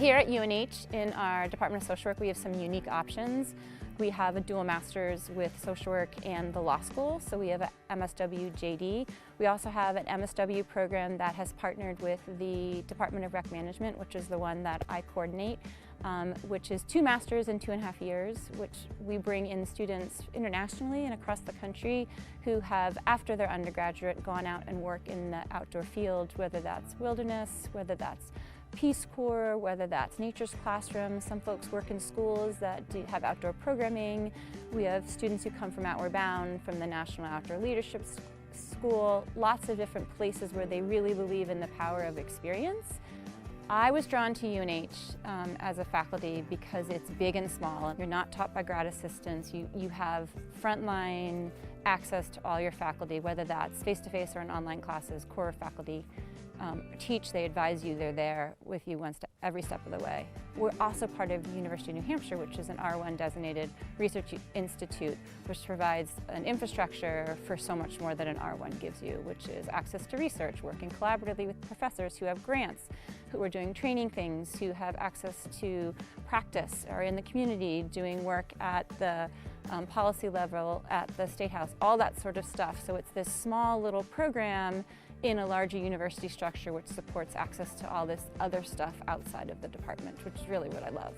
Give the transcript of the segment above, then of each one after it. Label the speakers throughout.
Speaker 1: Here at UNH, in our Department of Social Work, we have some unique options. We have a dual master's with social work and the law school, so we have a MSW JD. We also have an MSW program that has partnered with the Department of Rec Management, which is the one that I coordinate, which is 2 masters in 2.5 years, which we bring in students internationally and across the country who have, after their undergraduate, gone out and work in the outdoor field, whether that's wilderness, whether that's Peace Corps, whether that's nature's classroom. Some folks work in schools that have outdoor programming. We have students who come from Outward Bound, from the National Outdoor Leadership School, lots of different places where they really believe in the power of experience. I was drawn to UNH as a faculty because it's big and small. You're not taught by grad assistants. You have frontline access to all your faculty, whether that's face-to-face or in online classes. Core faculty teach, they advise you, they're there with you every step of the way. We're also part of the University of New Hampshire, which is an R1 designated research institute, which provides an infrastructure for so much more that an R1 gives you, which is access to research, working collaboratively with professors who have grants, who are doing training things, who have access to practice, or in the community doing work at the policy level at the State House, all that sort of stuff. So it's this small little program in a larger university structure which supports access to all this other stuff outside of the department, which is really what I love.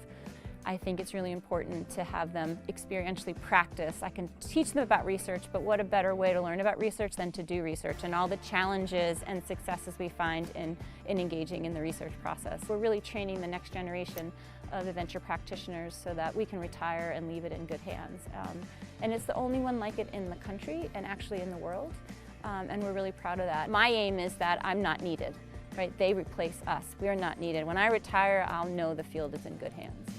Speaker 1: I think it's really important to have them experientially practice. I can teach them about research, but what a better way to learn about research than to do research and all the challenges and successes we find in engaging in the research process. We're really training the next generation of adventure practitioners so that we can retire and leave it in good hands. And it's the only one like it in the country and actually in the world. And we're really proud of that. My aim is that I'm not needed, right? They replace us. We're not needed. When I retire, I'll know the field is in good hands.